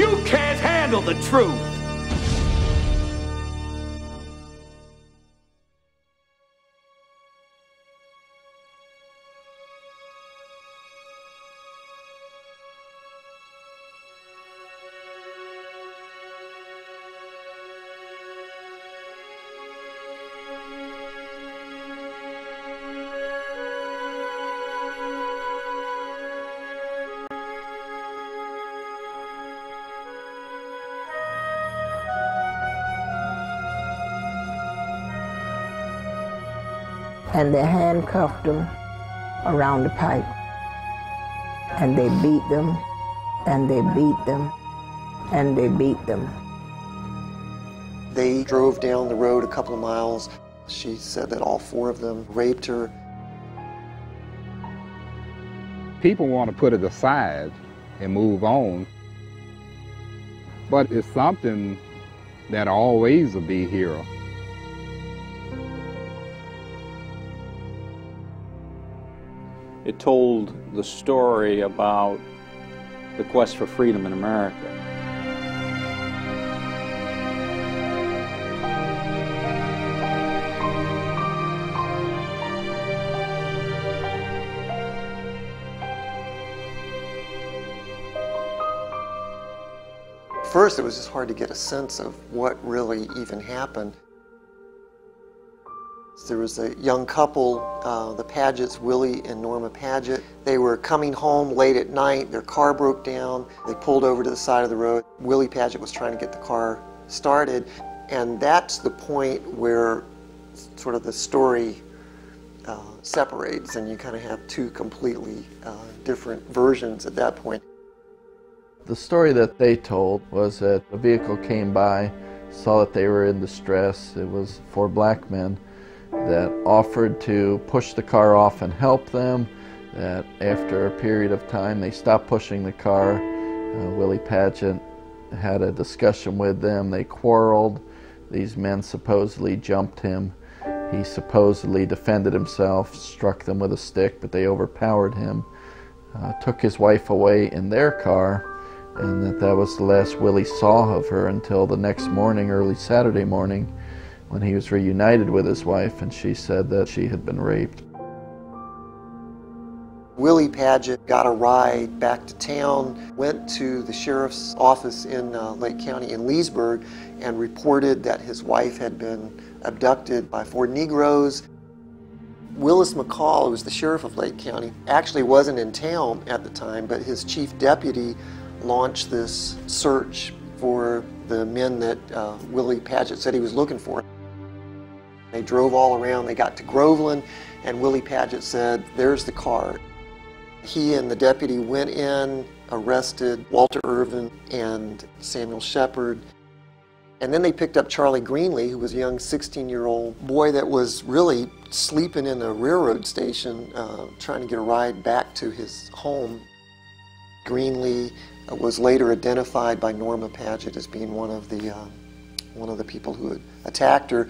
You can't handle the truth. And they handcuffed them around the pipe. And they beat them, and they beat them, and they beat them. They drove down the road a couple of miles. She said that all 4 of them raped her. People want to put it aside and move on, but it's something that always will be here. It told the story about the quest for freedom in America. First, it was just hard to get a sense of what really even happened. There was a young couple, the Pagets, Willie and Norma Paget. They were coming home late at night. Their car broke down. They pulled over to the side of the road. Willie Paget was trying to get the car started. And that's the point where sort of the story separates, and you kind of have 2 completely different versions at that point. The story that they told was that a vehicle came by, saw that they were in distress. It was 4 black men that offered to push the car off and help them, that after a period of time they stopped pushing the car. Willie Paget had a discussion with them. They quarreled. These men supposedly jumped him. He supposedly defended himself, struck them with a stick, but they overpowered him, took his wife away in their car, and that was the last Willie saw of her until the next morning, early Saturday morning, when he was reunited with his wife, and she said that she had been raped. Willie Paget got a ride back to town, went to the sheriff's office in Lake County in Leesburg, and reported that his wife had been abducted by 4 Negroes. Willis McCall, who was the sheriff of Lake County, actually wasn't in town at the time, but his chief deputy launched this search for the men that Willie Paget said he was looking for. They drove all around. They got to Groveland, and Willie Paget said, "There's the car." He and the deputy went in, arrested Walter Irvin and Samuel Shepard, and then they picked up Charlie Greenlee, who was a young 16-year-old boy that was really sleeping in a railroad station, trying to get a ride back to his home. Greenlee was later identified by Norma Paget as being one of the people who had attacked her.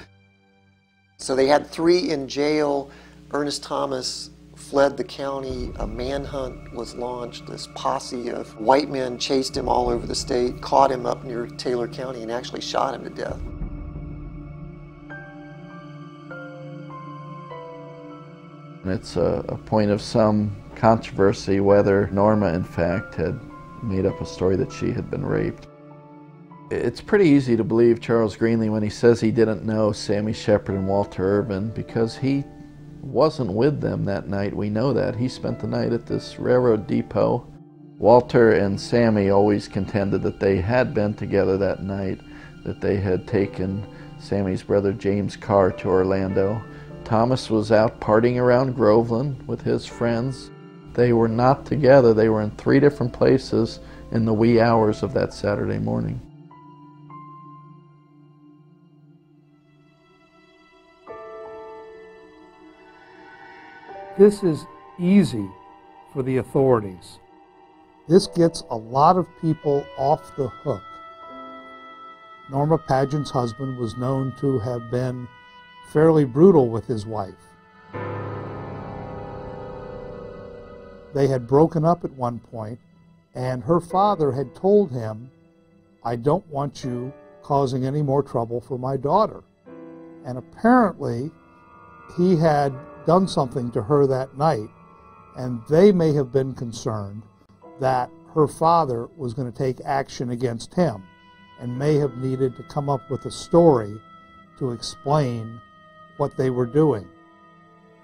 So they had 3 in jail. Ernest Thomas fled the county. A manhunt was launched. This posse of white men chased him all over the state, caught him up near Taylor County, and actually shot him to death. It's a point of some controversy whether Norma, in fact, had made up a story that she had been raped. It's pretty easy to believe Charles Greenlee when he says he didn't know Sammy Shepard and Walter Irvin, because he wasn't with them that night. We know that. He spent the night at this railroad depot. Walter and Sammy always contended that they had been together that night, that they had taken Sammy's brother James' car to Orlando. Thomas was out partying around Groveland with his friends. They were not together. They were in 3 different places in the wee hours of that Saturday morning. This is easy for the authorities. This gets a lot of people off the hook. Norma Paget's husband was known to have been fairly brutal with his wife. They had broken up at one point, and her father had told him I don't want you causing any more trouble for my daughter. And apparently, he had done something to her that night, and they may have been concerned that her father was going to take action against him and may have needed to come up with a story to explain what they were doing.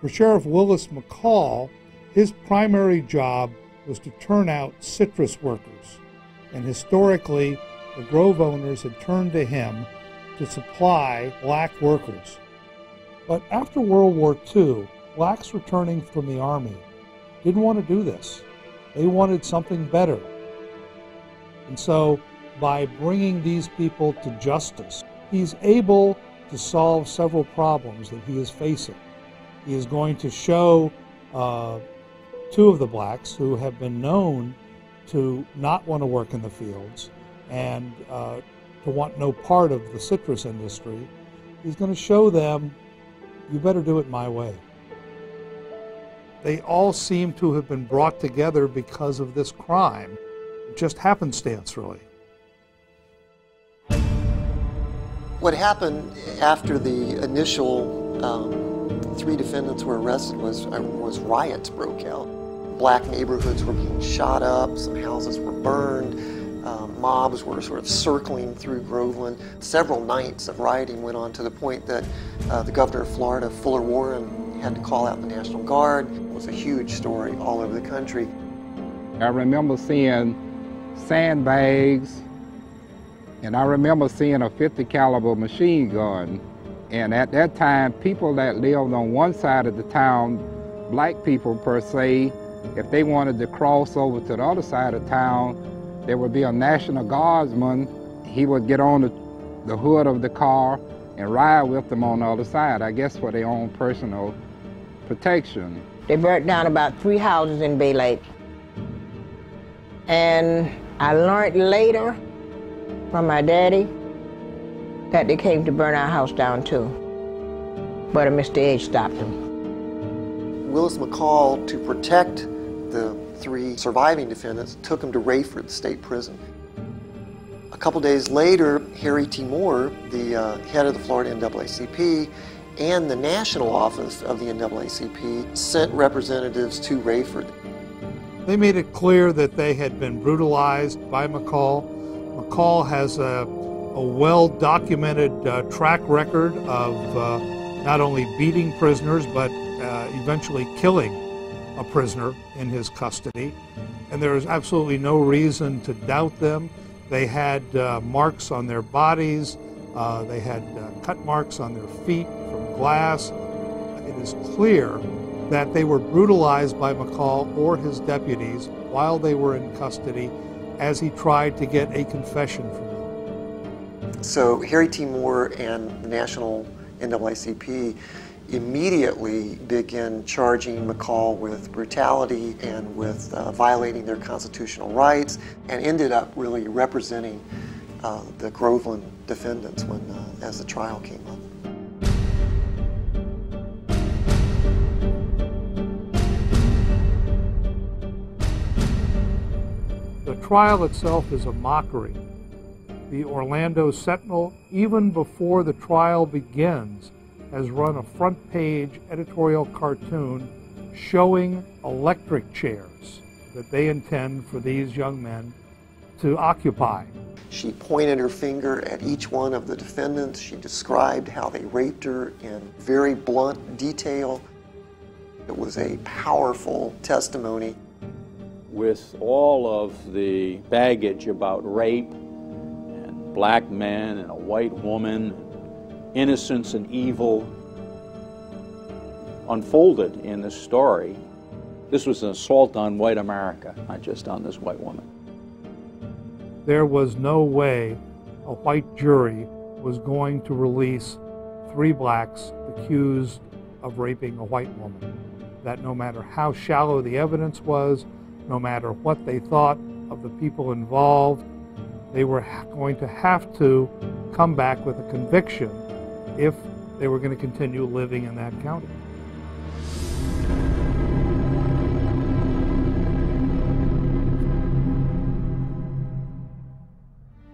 For Sheriff Willis McCall, his primary job was to turn out citrus workers, and historically, the Grove owners had turned to him to supply black workers. But after World War II, blacks returning from the Army didn't want to do this. They wanted something better. And so, by bringing these people to justice, he's able to solve several problems that he is facing. He is going to show two of the blacks who have been known to not want to work in the fields and to want no part of the citrus industry. He's going to show them, you better do it my way. They all seem to have been brought together because of this crime. Just happenstance, really. What happened after the initial 3 defendants were arrested was riots broke out. Black neighborhoods were being shot up, some houses were burned, mobs were sort of circling through Groveland. Several nights of rioting went on to the point that the governor of Florida, Fuller Warren, had to call out the National Guard. It was a huge story all over the country. I remember seeing sandbags, and I remember seeing a .50 caliber machine gun. And at that time, people that lived on one side of the town, black people per se, if they wanted to cross over to the other side of town, there would be a National Guardsman. He would get on the hood of the car and ride with them on the other side, I guess for their own personal protection. They burnt down about 3 houses in Bay Lake. And I learned later from my daddy that they came to burn our house down too. But Mr. Edge stopped them. Willis McCall, to protect the 3 surviving defendants, took them to Rayford State Prison. A couple days later, Harry T. Moore, the head of the Florida NAACP, and the national office of the NAACP sent representatives to Rayford. They made it clear that they had been brutalized by McCall. McCall has a well-documented track record of not only beating prisoners, but eventually killing a prisoner in his custody. And there is absolutely no reason to doubt them. They had marks on their bodies. They had cut marks on their feet from glass. It is clear that they were brutalized by McCall or his deputies while they were in custody as he tried to get a confession from them. So Harry T. Moore and the National NAACP immediately began charging McCall with brutality and with violating their constitutional rights, and ended up really representing the Groveland defendants as the trial came up. The trial itself is a mockery. The Orlando Sentinel, even before the trial begins, has run a front-page editorial cartoon showing electric chairs that they intend for these young men to occupy. She pointed her finger at each one of the defendants. She described how they raped her in very blunt detail. It was a powerful testimony. With all of the baggage about rape and black men and a white woman, innocence and evil unfolded in this story. This was an assault on white America, not just on this white woman. There was no way a white jury was going to release 3 blacks accused of raping a white woman. That no matter how shallow the evidence was, no matter what they thought of the people involved, they were going to have to come back with a conviction if they were going to continue living in that county.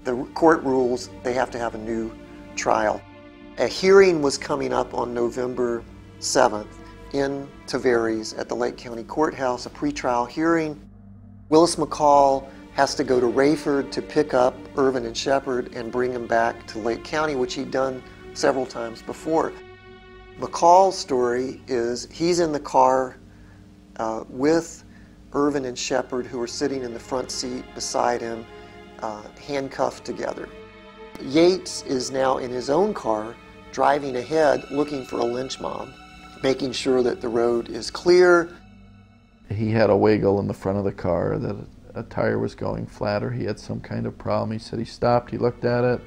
The court rules they have to have a new trial. A hearing was coming up on November 7th in Tavares at the Lake County Courthouse, a pretrial hearing. Willis McCall has to go to Rayford to pick up Irvin and Shepard and bring him back to Lake County, which he'd done several times before. McCall's story is he's in the car with Irvin and Shepard, who are sitting in the front seat beside him, handcuffed together. Yates is now in his own car, driving ahead, looking for a lynch mob, making sure that the road is clear. He had a wiggle in the front of the car that a tire was going flat, or he had some kind of problem. He said he stopped, he looked at it,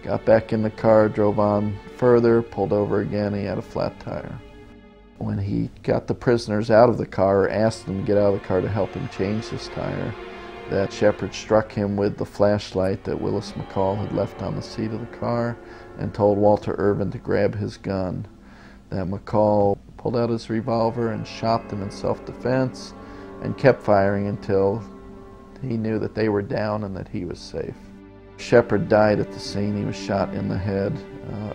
got back in the car, drove on further, pulled over again, he had a flat tire. When he got the prisoners out of the car, asked them to get out of the car to help him change this tire, that Shepard struck him with the flashlight that Willis McCall had left on the seat of the car and told Walter Irvin to grab his gun. That McCall pulled out his revolver and shot them in self-defense and kept firing until he knew that they were down and that he was safe. Shepard died at the scene. He was shot in the head.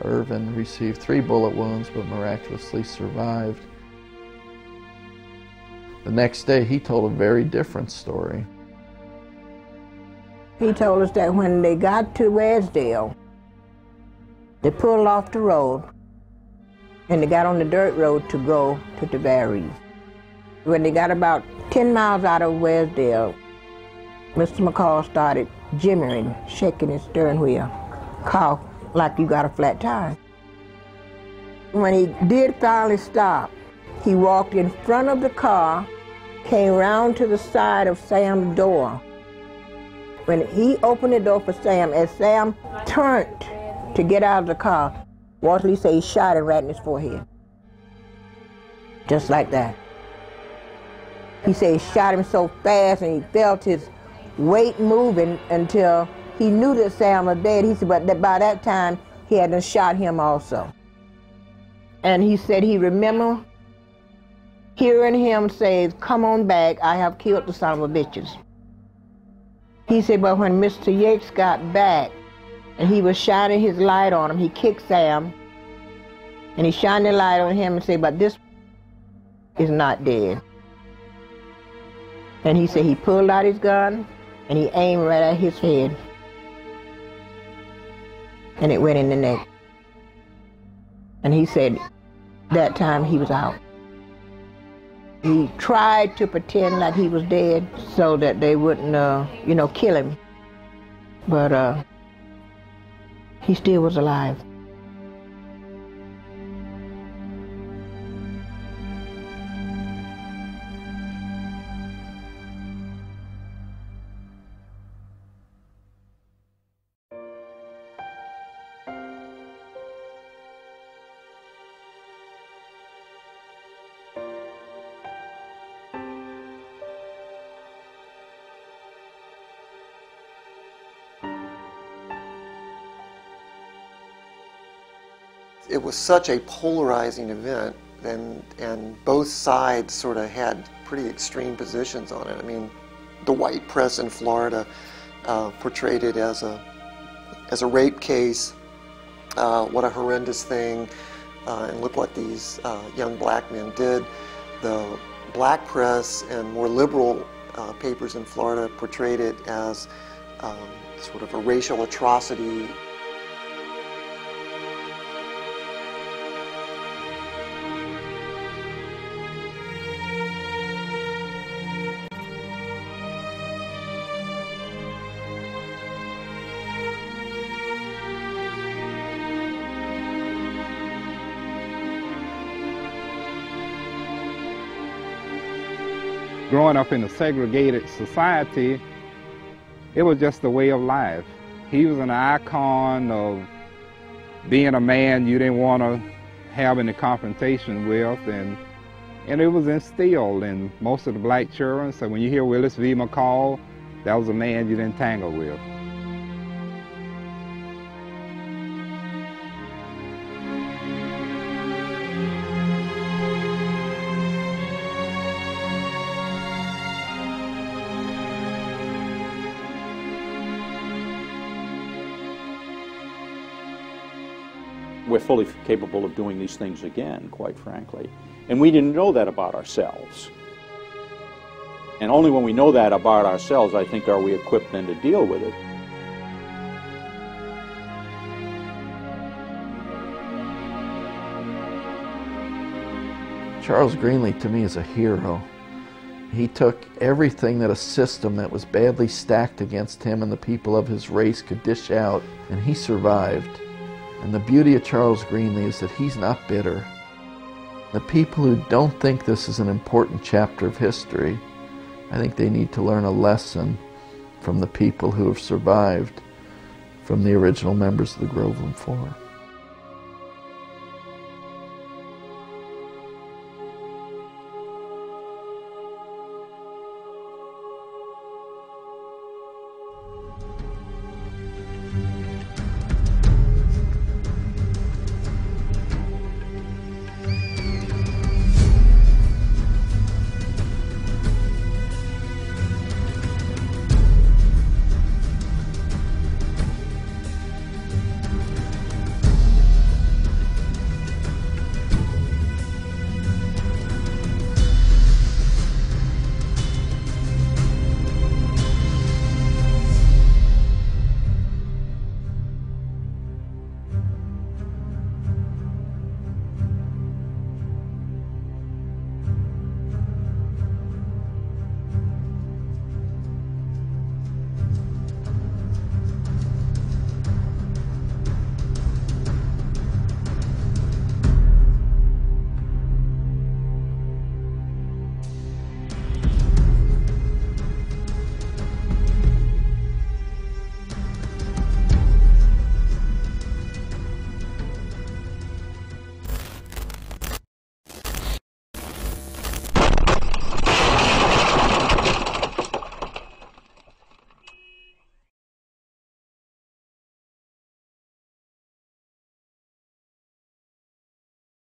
Irvin received 3 bullet wounds but miraculously survived. The next day he told a very different story. He told us that when they got to Wearsdale, they pulled off the road and they got on the dirt road to go to Tavares. When they got about 10 miles out of Wearsdale, Mr. McCall started jimmering, shaking his steering wheel, cough like you got a flat tire. When he did finally stop, he walked in front of the car, came round to the side of Sam's door. When he opened the door for Sam, as Sam turned to get out of the car, Walter Lee said he shot him right in his forehead. Just like that. He said he shot him so fast and he felt his weight moving until he knew that Sam was dead. He said, but by that time, he had shot him also. And he said he remembered hearing him say, "Come on back, I have killed the son of a bitches." He said, but when Mr. Yates got back and he was shining his light on him, he kicked Sam and he shined the light on him and said, but this is not dead. And he said he pulled out his gun and he aimed right at his head. And it went in the neck. And he said that time he was out. He tried to pretend like he was dead so that they wouldn't, kill him. But he still was alive. It was such a polarizing event, and both sides sort of had pretty extreme positions on it. I mean, the white press in Florida portrayed it as a rape case, what a horrendous thing, and look what these young black men did. The black press and more liberal papers in Florida portrayed it as sort of a racial atrocity. Growing up in a segregated society, it was just a way of life. He was an icon of being a man you didn't want to have any confrontation with, and it was instilled in most of the black children. So when you hear Willis V. McCall, that was a man you didn't tangle with. we're fully capable of doing these things again, quite frankly. And we didn't know that about ourselves. And only when we know that about ourselves, I think, are we equipped then to deal with it. Charles Greenlee, to me, is a hero. He took everything that a system that was badly stacked against him and the people of his race could dish out, and he survived. And the beauty of Charles Greenlee is that he's not bitter. The people who don't think this is an important chapter of history, I think they need to learn a lesson from the people who have survived from the original members of the Groveland Four.